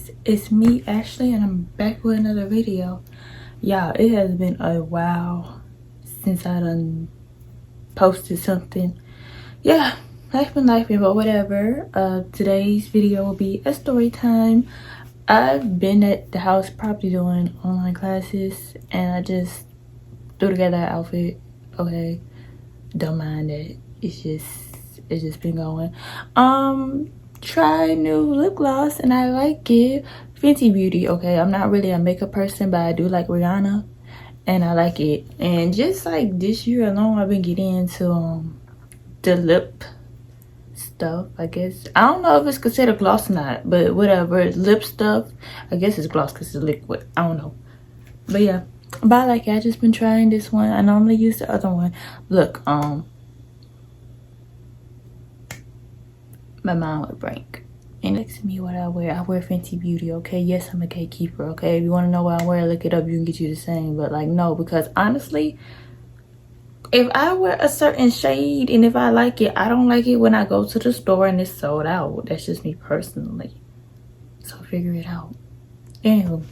guys, it's me Ashley and I'm back with another video. Y'all, it has been a while since I done posted something. Yeah, life been life, but whatever. Today's video will be a story time. I've been at the house probably doing online classes and I just threw together an outfit. Okay, don't mind it. It's just been going. Try new lip gloss and I like it. Fenty Beauty. Okay, I'm not really a makeup person, but I do like Rihanna and I like it. And just like this year alone, I've been getting into the lip stuff, I guess. I don't know if it's considered gloss or not, but whatever. Lip stuff, I guess it's gloss because it's liquid. I don't know, but yeah, but I like it. I just been trying this one. I normally use the other one. Look, my mind would break. And next to me, what I wear Fenty Beauty. Okay, yes, I'm a gatekeeper. Okay, if you want to know what I wear, look it up. You can get you the same. But like, no, because honestly, if I wear a certain shade and if I like it, I don't like it when I go to the store and it's sold out. That's just me personally. So figure it out. Anywho,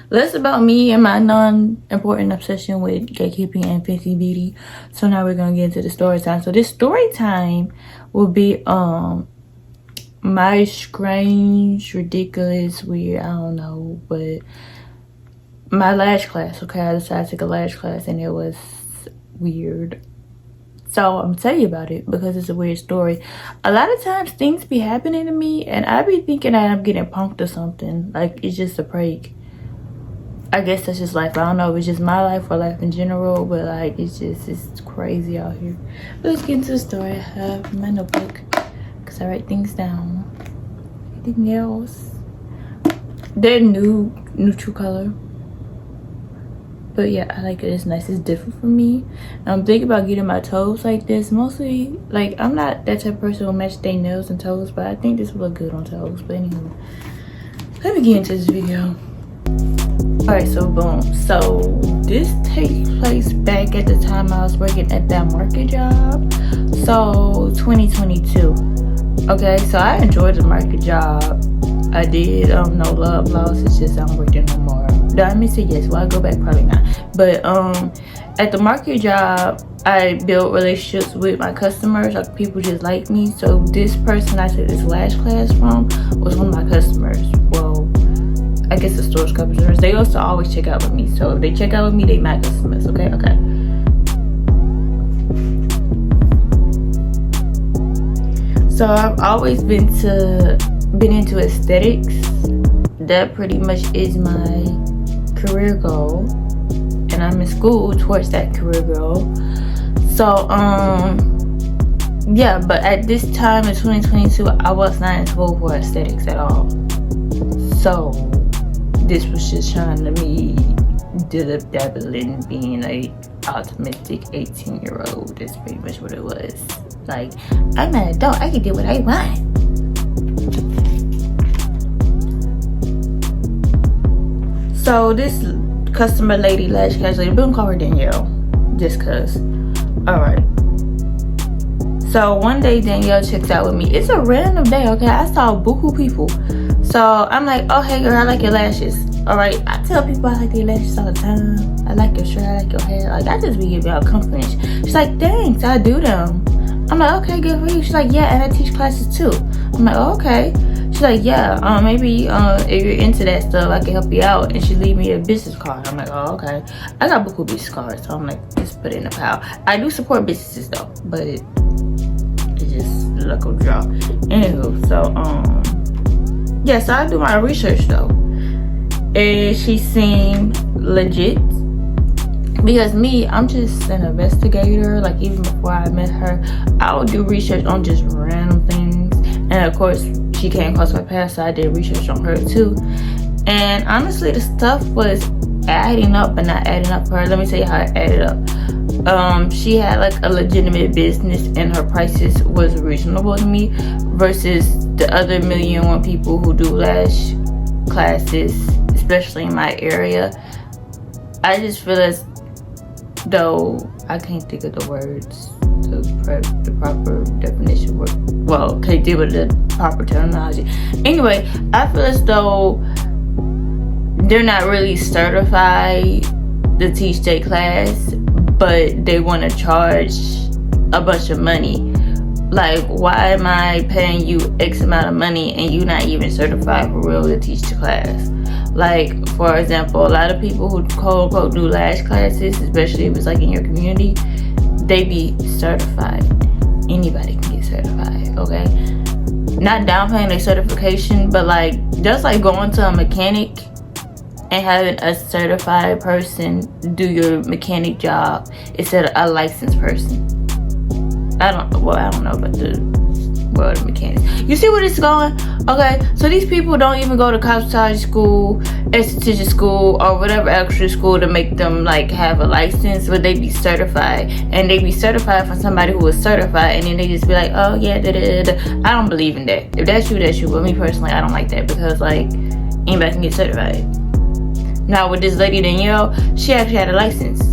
less about me and my non-important obsession with gatekeeping and Fenty Beauty. So now we're gonna get into the story time. So this story time will be my strange, ridiculous, weird, I don't know, but my lash class. Okay, I decided to take a lash class and it was weird. So I'm telling you about it because it's a weird story. A lot of times things be happening to me and I be thinking that I'm getting punked or something. Like it's just a prank. I guess that's just life. I don't know if it's just my life or life in general, but like it's crazy out here. But let's get into the story. I have my notebook because I write things down. Anything else? They're neutral color. But yeah, I like it. It's nice. It's different for me. I'm thinking about getting my toes like this. Mostly, like, I'm not that type of person who match their nails and toes, but I think this will look good on toes. But anyway, let me get into this video. Alright, so boom. So this takes place back at the time I was working at that market job. So 2022. Okay, so I enjoyed the market job. I did no love loss. It's just I don't work there no more. Do I miss it? Yes. Will I go back? Probably not. But at the market job, I built relationships with my customers. Like people just like me. So this person I took this lash class from was one of my customers. Well, I guess the store's customers. They also always check out with me. So if they check out with me, they my customers. Okay. So I've always been into aesthetics. That pretty much is my career goal, and I'm in school towards that career goal. So yeah, but at this time in 2022, I was not in school for aesthetics at all. So this was just trying to me dabbling, being a optimistic 18-year-old. That's pretty much what it was. Like, I'm an adult, I can do what I want. So this customer lady, lash class lady, we're gonna call her Danielle, just cause. Alright. So one day Danielle checks out with me. It's a random day, okay? I saw buku people. So I'm like, oh hey girl, I like your lashes. Alright, I tell people I like their lashes all the time. I like your shirt, I like your hair. Like I just be giving y'all compliments. She's like, thanks, I do them. I'm like, okay, good for you. She's like, yeah, and I teach classes too. I'm like, oh, okay. She's like, yeah, maybe if you're into that stuff, I can help you out. And she leave me a business card. I'm like, oh, okay. I got buku business cards, so I'm like, just put it in the pile. I do support businesses though, but it's just luck of draw. Anywho, so yeah, so I do my research though, and she seemed legit. Because me, I'm just an investigator. Like even before I met her, I would do research on just random things. And of course, she came across my past, so I did research on her too. And honestly, the stuff was adding up but not adding up for her. Let me tell you how it added up. She had like a legitimate business and her prices was reasonable to me versus the other 1,000,001 people who do lash classes, especially in my area. I just feel as though I can't think of the words. the proper definition work. Well, can deal with the proper terminology. Anyway, I feel as though they're not really certified to teach their class, but they want to charge a bunch of money. Like, why am I paying you X amount of money and you not even certified for real to teach the class? Like, for example, a lot of people who quote unquote do lash classes, especially if it's like in your community, they be certified. Anybody can get certified, okay? Not downplaying their certification, but like, just like going to a mechanic and having a certified person do your mechanic job instead of a licensed person. I don't know about the world of mechanics. You see where this is going? Okay, so these people don't even go to cosmetology school, esthetician school, or whatever extra school to make them like have a license, but they be certified, and they be certified from somebody who is certified, and then they just be like, oh yeah, da, da, da. I don't believe in that. If that's you, that's you. But me personally, I don't like that, because like, anybody can get certified. Now with this lady Danielle, she actually had a license,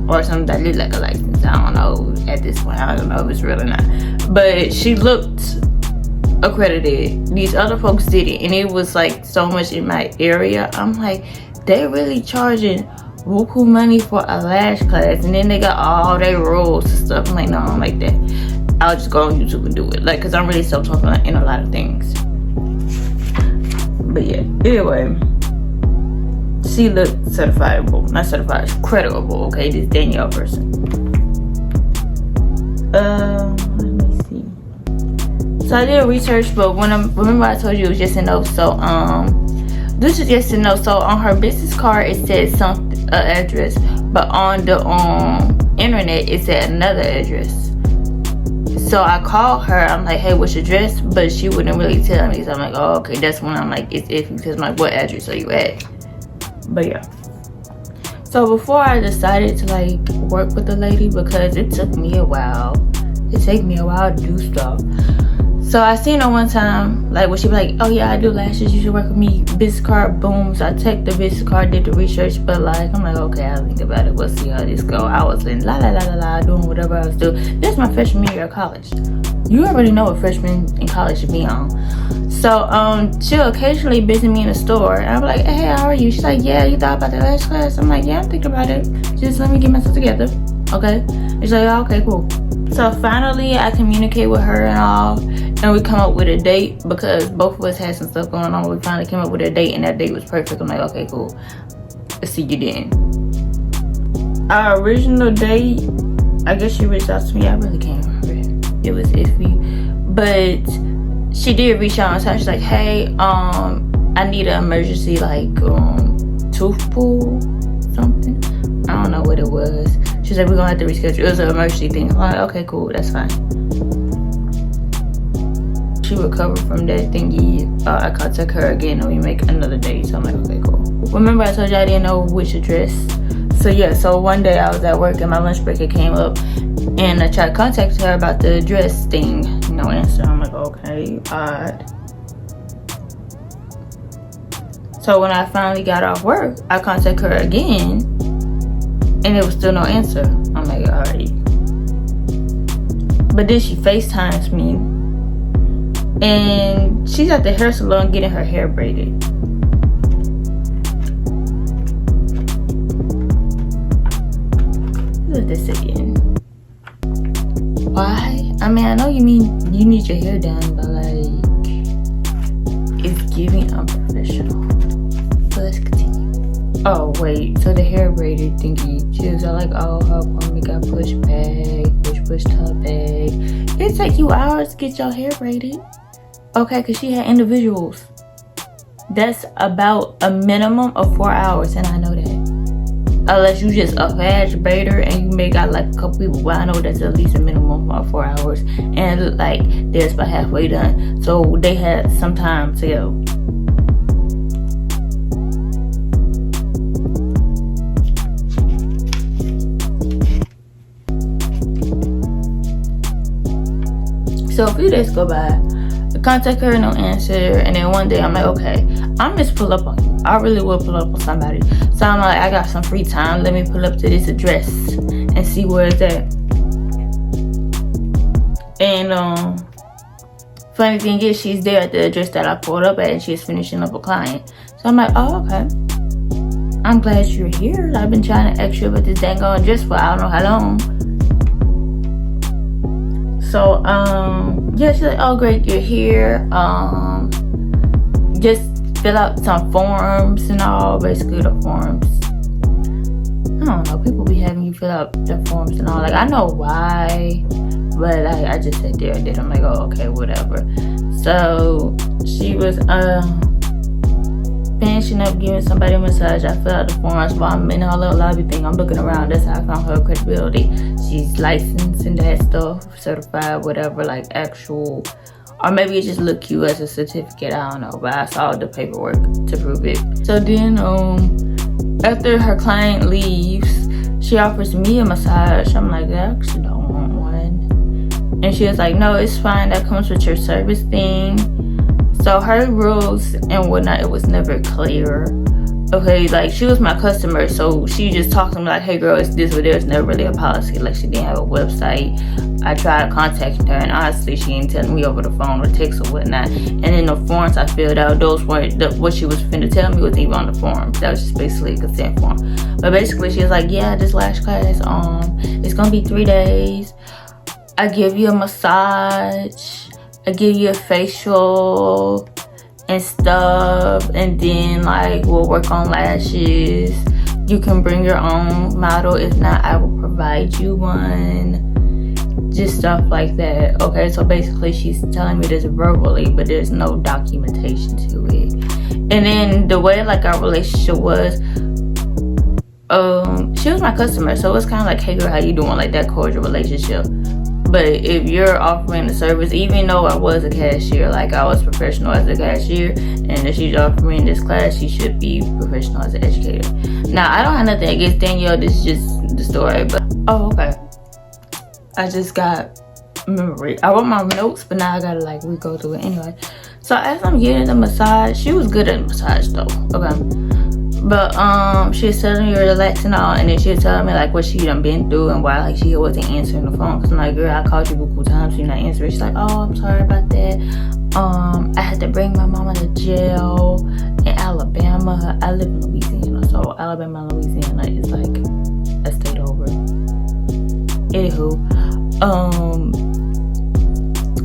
or something that looked like a license. I don't know at this point. I don't know if it's real or not, but she looked accredited. These other folks did it, and it was like so much in my area. I'm like, they really charging buku money for a lash class, and then they got all their rules and stuff. I'm like, no, I don't like that. I'll just go on YouTube and do it, like, cause I'm really self-taught in a lot of things. But yeah, anyway. She looked certifiable, not certified, credible, okay, this Danielle person. Let me see. So I did research, but remember I told you it was just a no, so this is just a no. So on her business card it said something, address, but on the internet it said another address. So I called her, I'm like, hey, what's your address? But she wouldn't really tell me, so I'm like, oh, okay, that's when I'm like, it's iffy, because I'm like, what address are you at? But yeah, so before I decided to like work with the lady, because it took me a while, to do stuff. So I seen her one time, like when she be like, oh yeah, I do lashes, you should work with me, business card, boom. So I checked the business card, did the research, but like, I'm like, okay, I'll think about it, we'll see how this go. I was in doing whatever I was doing. This is my freshman year of college. You already know what freshmen in college should be on. So she'll occasionally visit me in the store, and I'm like, hey, how are you? She's like, yeah, you thought about the lash class? I'm like, yeah, I'm thinking about it, just let me get myself together, okay? And she's like, oh, okay, cool. So finally I communicate with her and all, and we come up with a date, because both of us had some stuff going on. We finally came up with a date, and that date was perfect. I'm like, okay, cool, let's see you then. Our original date, I guess she reached out to me, I really can't remember. It was iffy, but she did reach out on time. She's like, hey, I need an emergency, like, tooth pull, something. I don't know what it was. She's like, we're gonna have to reschedule. It was an emergency thing. I'm like, okay, cool, that's fine. She recovered from that thingy. I contact her again, and we make another date. So I'm like, okay, cool. Remember I told you I didn't know which address? So yeah, so one day I was at work, and my lunch break, it came up, and I tried to contact her about the address thing. No answer. I'm like, okay, odd. So when I finally got off work, I contacted her again, and there was still no answer. I'm like, alright. But then she FaceTimes me, and she's at the hair salon getting her hair braided. Look at this again. Why? I mean, I know you mean you need your hair done, but like, it's giving unprofessional. So let's continue. Oh wait, so the hair braided thingy, she was like, oh, her appointment got pushed back, pushed her back. It take you hours to get your hair braided. Okay, because she had individuals. That's about a minimum of 4 hours, and I know that. Unless you just a fast braider and you may got like a couple people, but I know that's at least a minimum of 4 hours, and it looked like they're about halfway done, so they had some time to go. So a few days go by, I contact her, no answer, and then one day I'm like, okay, I'm just pull up on you. I really will pull up on somebody. So I'm like, I got some free time, let me pull up to this address and see where it's at. And funny thing is, she's there at the address that I pulled up at, and she's finishing up a client. So I'm like, oh, okay. I'm glad you're here. I've been trying to ask you about this dang on just for I don't know how long. So yeah, she's like, oh great, you're here. Just fill out some forms and all, basically the forms. I don't know, people be having you fill out the forms and all. Like, I know why, but I just sat there and did. I'm like, oh, okay, whatever. So she was finishing up giving somebody a massage. I filled out the forms while I'm in her little lobby thing. I'm looking around. That's how I found her credibility. She's licensed and that stuff, certified, whatever, like actual, or maybe it just looked cute as a certificate. I don't know, but I saw the paperwork to prove it. So then, after her client leaves, she offers me a massage. I'm like, I actually don't want one. And she was like, no, it's fine. That comes with your service thing. So her rules and whatnot, it was never clear. Okay, like, she was my customer, so she just talked to me like, hey girl, it's this or there's never really a policy. Like, she didn't have a website. I tried contacting her, and honestly, she didn't tell me over the phone or text or whatnot. And in the forms I filled out, those weren't what she was finna tell me was even on the form. That was just basically a consent form. But basically, she was like, yeah, this lash class, it's gonna be 3 days. I give you a massage, I give you a facial and stuff, and then like we'll work on lashes. You can bring your own model. If not, I will provide you one. Just stuff like that. Okay, so basically she's telling me this verbally, but there's no documentation to it. And then the way like our relationship was, she was my customer, so it's kind of like, hey girl, how you doing, like that cordial relationship. But if you're offering the service, even though I was a cashier, like I was professional as a cashier, and if she's offering this class, she should be professional as an educator. Now, I don't have nothing against Danielle, this is just the story, but, oh, okay. I just got memory. I wrote my notes, but now I gotta like re-go through it anyway. So as I'm getting the massage, she was good at the massage though, okay? But she was telling me to relax and all, and then she was telling me like what she done been through and why like she wasn't answering the phone. Cause I'm like, girl, I called you multiple times, you're not answering. She's like, oh, I'm sorry about that. I had to bring my mama to jail in Alabama. I live in Louisiana, so Alabama and Louisiana is like a state over. Anywho,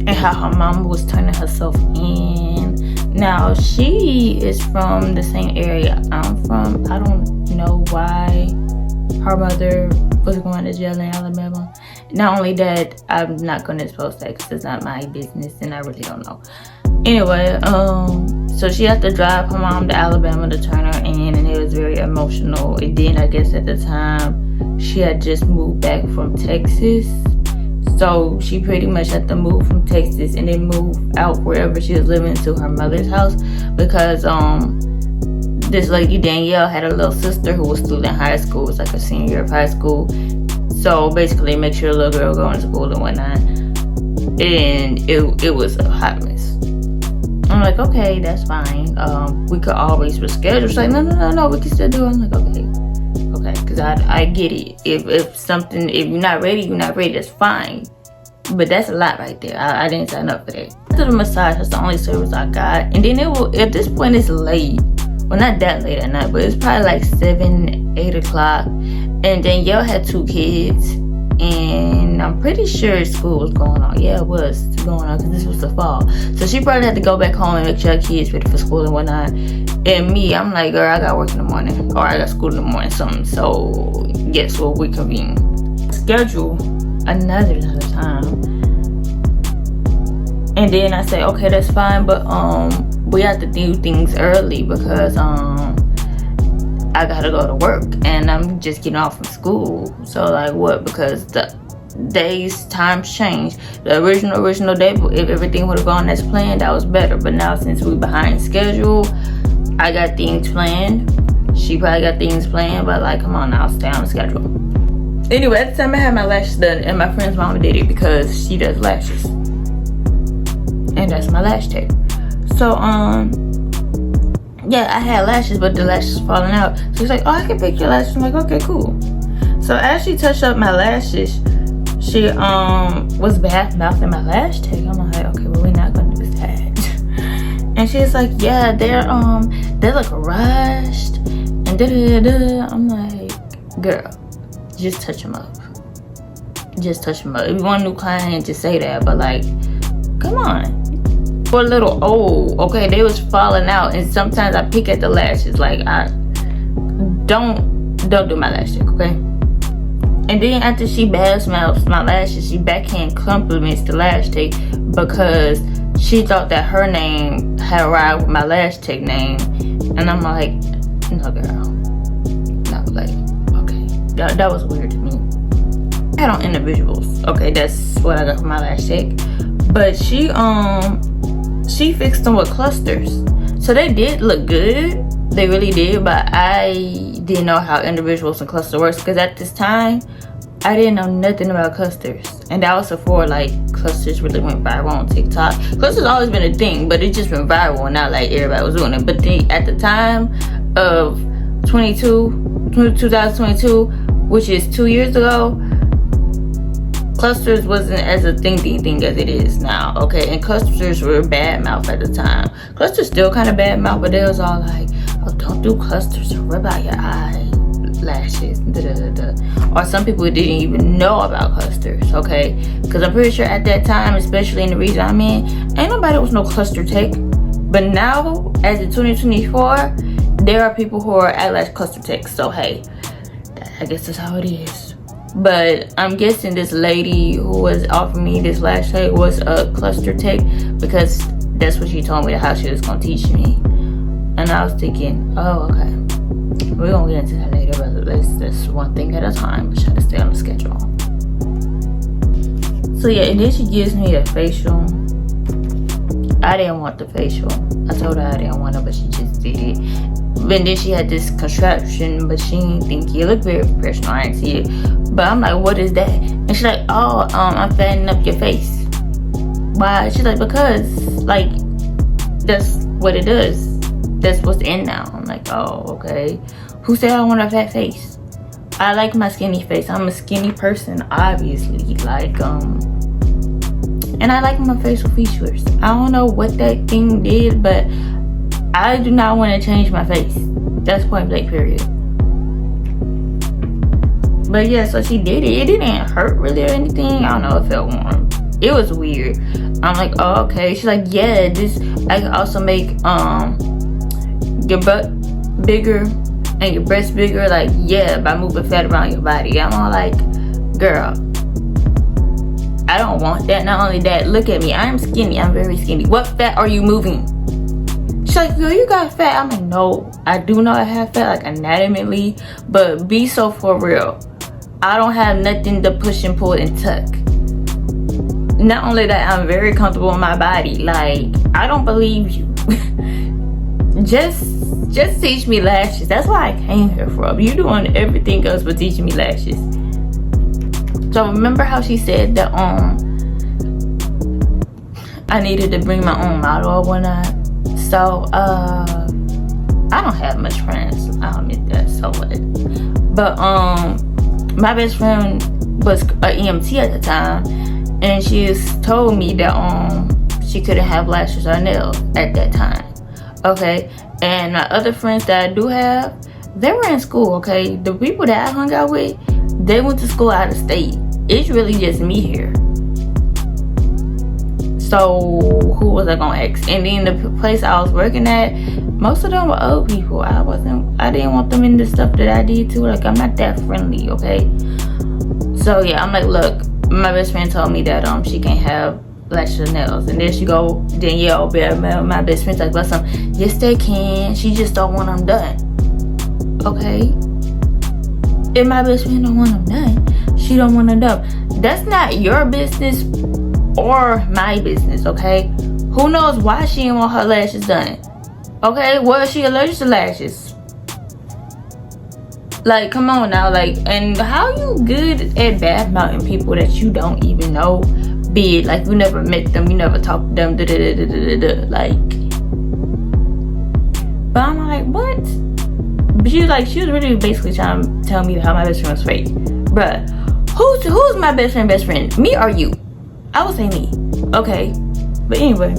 and how her mama was turning herself in. Now, she is from the same area I'm from. I don't know why her mother was going to jail in Alabama. Not only that, I'm not going to expose that because it's not my business and I really don't know. Anyway, so she had to drive her mom to Alabama to turn her in, and it was very emotional. And then I guess at the time, she had just moved back from Texas. So she pretty much had to move from Texas and then move out wherever she was living to her mother's house, because this lady Danielle had a little sister who was still in high school. It was like a senior year of high school. So basically make sure the little girl going to school and whatnot. And it was a hot mess. I'm like, okay, that's fine. We could always reschedule. She's like, no, we can still do it. I'm like, okay, because I get it. If you're not ready, you're not ready. That's fine. But that's a lot right there. I didn't sign up for that. After the massage, that's the only service I got. And then at this point, it's late. Well, not that late at night, but it's probably like 7, 8 o'clock. And Danielle had 2 kids. And I'm pretty sure school was going on. Yeah, it was going on because this was the fall. So she probably had to go back home and make sure her kids ready for school and whatnot. And me, I'm like, girl, I got work in the morning. Or I got school in the morning, something. So, yes, we'll reconvene. Schedule another time. And then I say, okay, that's fine. But we have to do things early because I gotta go to work and I'm just getting off from school. So like what? Because the days, times change. The original day, if everything would have gone as planned, that was better. But now since we're behind schedule, I got things planned. She probably got things planned, but like, come on now, stay on the schedule. Anyway, at the time I had my lashes done, and my friend's mama did it because she does lashes. And that's my lash tape. So yeah, I had lashes, but the lashes falling out. So she's like, oh, I can pick your lashes. I'm like, okay, cool. So as she touched up my lashes, she was bad mouthing my lash tech. I'm like, okay, well, we're not gonna do that. And she's like, yeah, they're like rushed and da-da-da-da. I'm like, girl, just touch them up. Just touch them up. If you want a new client, just say that. But like, come on. For a little old, okay, they was falling out, and sometimes I pick at the lashes. Like, I don't do my lash tech, okay? And then after she bad mouths my lashes, she backhand compliments the lash tech because she thought that her name had arrived with my lash tech name. And I'm like, no, girl. No, like, okay. That was weird to me. I had on individuals. Okay, that's what I got from my lash tech. But she fixed them with clusters. So they did look good. They really did. But I didn't know how individuals and cluster works. Because at this time, I didn't know nothing about clusters. And that was before like clusters really went viral on TikTok. Clusters always been a thing, but it just went viral and not like everybody was doing it. But at the time of 2022, which is 2 years ago, clusters wasn't as a thing as it is now, okay? And clusters were bad mouth at the time. Clusters still kind of bad mouth, but they was all like, oh, don't do clusters, rub out your eyelashes, or some people didn't even know about clusters, okay? Because I'm pretty sure at that time, especially in the region I'm in, ain't nobody was no cluster tech. But now, as in 2024, there are people who are eyelash cluster techs. So hey, I guess that's how it is. But I'm guessing this lady who was offering me this lash tech was a cluster tech, because that's what she told me how she was gonna teach me. And I was thinking, oh, okay, we're gonna get into that later, but let's one thing at a time. Try to stay on the schedule. So yeah, and then she gives me a facial. I didn't want the facial. I told her I didn't want it, but she just did it. And then she had this contraption, but she didn't think it looked very professional. I didn't see it. But I'm like, what is that? And she's like, oh, I'm fattening up your face. Why? She's like, because, like, that's what it does. That's what's in now. I'm like, oh, okay. Who said I want a fat face? I like my skinny face. I'm a skinny person, obviously. Like, and I like my facial features. I don't know what that thing did, but I do not want to change my face. That's point blank, period. But yeah, so she did it. It didn't hurt really or anything. I don't know, it felt warm. It was weird. I'm like, oh, okay. She's like, yeah, this, I can also make your butt bigger and your breasts bigger. Like, yeah, by moving fat around your body. I'm all like, girl, I don't want that. Not only that, look at me. I'm skinny. I'm very skinny. What fat are you moving? She's like, yo, you got fat. I'm like, no, I do not have fat, like anatomically, but be so for real. I don't have nothing to push and pull and tuck. Not only that, I'm very comfortable in my body. Like, I don't believe you. just teach me lashes. That's why I came here for. You doing everything else but teaching me lashes. So remember how she said that I needed to bring my own model or whatnot. So I don't have much friends. I'll admit that. So what? But my best friend was an EMT at the time, and she just told me that she couldn't have lashes or nails at that time. Okay, and my other friends that I do have, they were in school. Okay, the people that I hung out with, they went to school out of state. It's really just me here. So who was I gonna ask? And then the place I was working at, most of them were old people. I didn't want them in the stuff that I did too. Like, I'm not that friendly, okay? So yeah, I'm like, look, my best friend told me that she can't have lashes or nails. And there she go, Danielle, my best friend's like, bless them. Yes, they can. She just don't want them done. Okay? If my best friend don't want them done, she don't want them done. That's not your business or my business, okay? Who knows why she didn't want her lashes done? Okay, was she allergic to lashes? Like, come on now, like, and how you good at bad mouthing people that you don't even know? Be it like you never met them, you never talked to them, like. But I'm like, what? But she was really basically trying to tell me how my best friend was fake. Bruh, Who's my best friend? Me or you? I would say me. Okay. But anyway.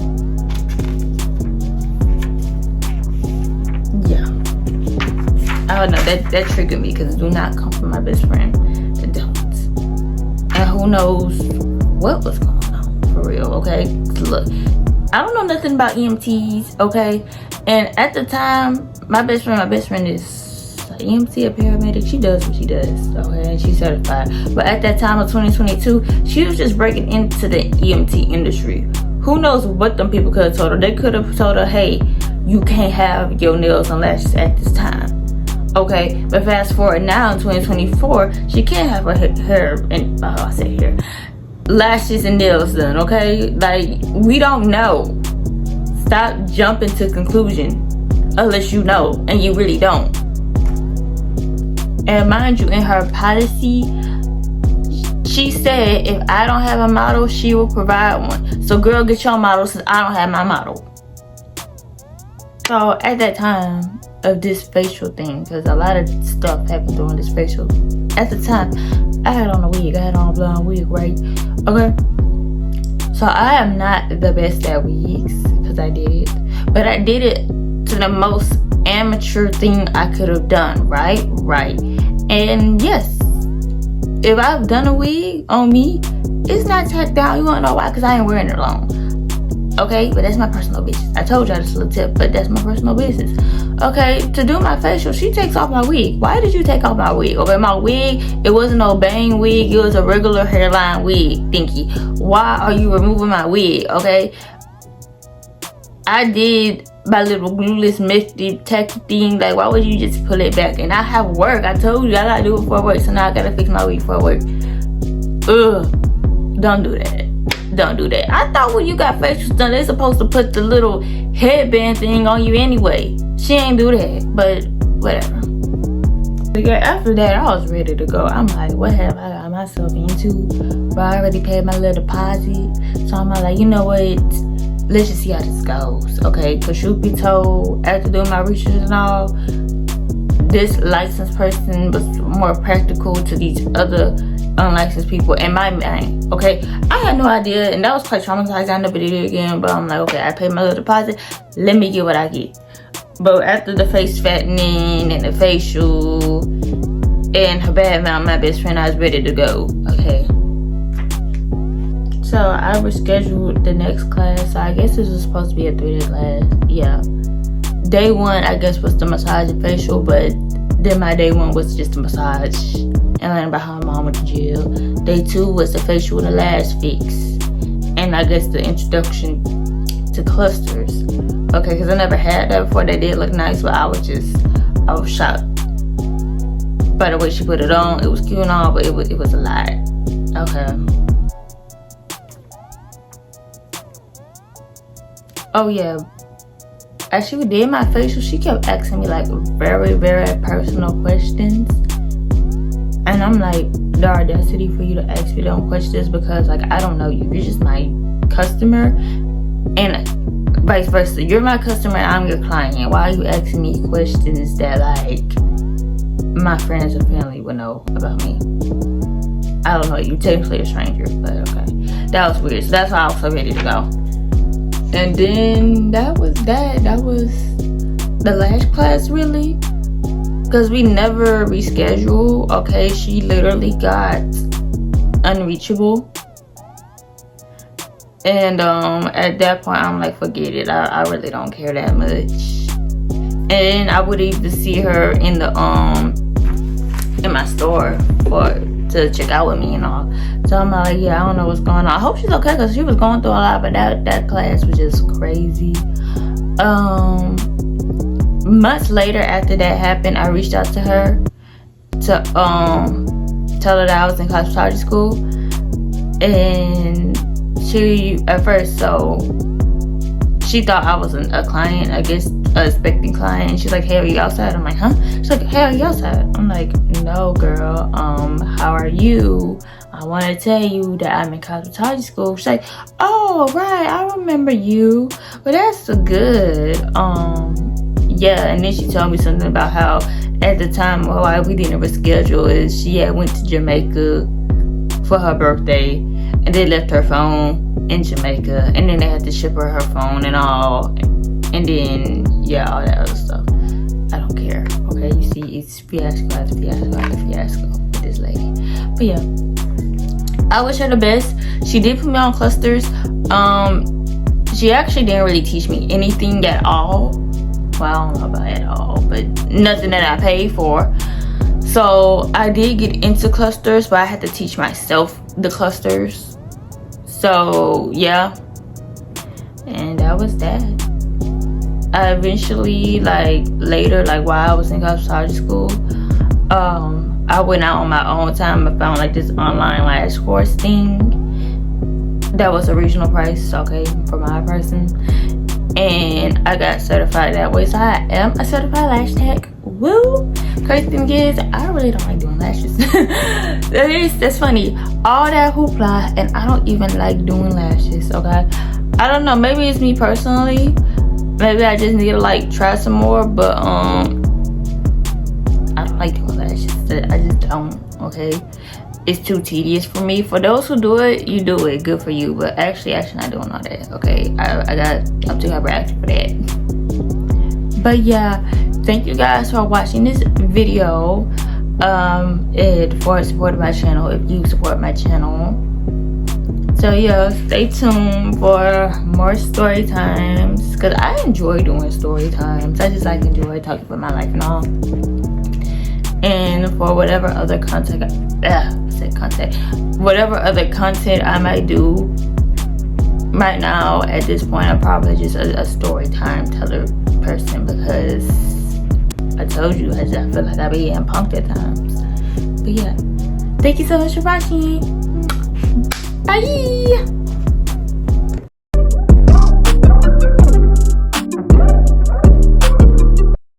Yeah. I don't know. That triggered me because it do not come from my best friend. It don't. And who knows what was going on for real, okay? Look, I don't know nothing about EMTs, okay? And at the time, my best friend is an EMT, a paramedic. She does what she does, okay? And she's certified. But at that time of 2022, she was just breaking into the EMT industry. Who knows what them people could have told her? They could have told her, hey, you can't have your nails and lashes at this time. Okay, but fast forward now in 2024, she can't have her hair and lashes and nails done. Okay, like, we don't know. Stop jumping to conclusion unless you know, and you really don't. And mind you, in her policy, she said if I don't have a model, she will provide one. So girl, get your model since I don't have my model. So at that time of this facial thing, because a lot of stuff happened during this facial, at the time I had on a wig, I had on a blonde wig, right? Okay, so I am not the best at wigs because I did it, but I did it to the most amateur thing I could have done, right? And yes, if I've done a wig on me, it's not tacked down. You wanna know why? Because I ain't wearing it long. Okay, but that's my personal business. I told y'all this little tip, but that's my personal business. Okay, to do my facial, she takes off my wig. Why did you take off my wig? Okay, my wig, it wasn't no bang wig, it was a regular hairline wig, thinky. Why are you removing my wig? Okay, I did my little glueless misty tacky thing. Like, why would you just pull it back? And I have work. I told you I gotta do it for work, so now I gotta fix my wig for work. Ugh, don't do that. Don't do that. I thought when you got facials done, they're supposed to put the little headband thing on you anyway. She ain't do that, but whatever. After that, I was ready to go. I'm like, what have I got myself into? But I already paid my little deposit. So I'm like, you know what? Let's just see how this goes, okay? Because truth be told, after doing my research and all, this licensed person was more practical to these other unlicensed people in my mind, okay? I had no idea, and that was quite traumatizing. I never did it again, but I'm like, okay, I paid my little deposit. Let me get what I get. But after the face fattening and the facial and her bad mouth, my best friend, I was ready to go, okay? So I rescheduled the next class. So I guess this was supposed to be a 3-day class. Yeah. Day 1, I guess, was the massage and facial, but then my day 1 was just the massage and learning about how my mom went to jail. Day 2 was the facial and the lash fix, and I guess the introduction to clusters. Okay, because I never had that before. They did look nice, but I was shocked by the way she put it on. It was cute and all, but it was a lot. Okay. Oh yeah, as she did my facial, she kept asking me like very, very personal questions, and I'm like, the audacity for you to ask me them questions, because like, I don't know you, you're just my customer, and vice versa, you're my customer and I'm your client. Why are you asking me questions that like my friends and family would know about me? I don't know, you technically a stranger, but okay, that was weird. So that's why I was so ready to go. And then that was the lash class, really, because we never rescheduled. Okay, she literally got unreachable, and at that point I'm like, forget it, I really don't care that much. And I would even see her in the in my store to check out with me and all. So I'm like, yeah, I don't know what's going on. I hope she's okay, because she was going through a lot, but that class was just crazy. Months later after that happened, I reached out to her to tell her that I was in cosmetology school. And she, at first, so she thought I was a client, I guess, a expecting client. She's like, hey, are you outside? I'm like, huh? She's like, hey, are you outside? I'm like, no, girl, how are you? I want to tell you that I'm in cosmetology school. She's like, oh, right, I remember you. Well, that's so good. Yeah, and then she told me something about how at the time why we didn't reschedule is she had went to Jamaica for her birthday, and they left her phone in Jamaica, and then they had to ship her phone and all, and then yeah, all that other stuff. I don't care. Okay, you see, it's fiasco after fiasco after fiasco with this lady. But yeah, I wish her the best. She did put me on clusters. She actually didn't really teach me anything at all. Well, I don't know about at all, but nothing that I paid for. So I did get into clusters, but I had to teach myself the clusters. So yeah, and that was that. I eventually, like later, like while I was in college school, I went out on my own time. I found like this online lash course thing that was a regional price, okay, for my person, and I got certified that way. So I am a certified lash tech. Woo! Crazy thing is, I really don't like doing lashes. That's funny. All that hoopla, and I don't even like doing lashes. Okay, I don't know. Maybe it's me personally. Maybe I just need to like try some more. But I don't like doing lashes. I just don't. Okay, it's too tedious for me. For those who do it, you do it. Good for you. But actually not doing all that. Okay, I'm too hyperactive for that. But yeah. Thank you guys for watching this video, and for supporting my channel if you support my channel. So yeah, stay tuned for more story times, because I enjoy doing story times. I just like enjoy talking about my life and all. And for whatever other content whatever other content I might do. Right now at this point, I'm probably just a story time teller person, because I told you, I feel like I be getting punked at times. But yeah, thank you so much for watching. Bye.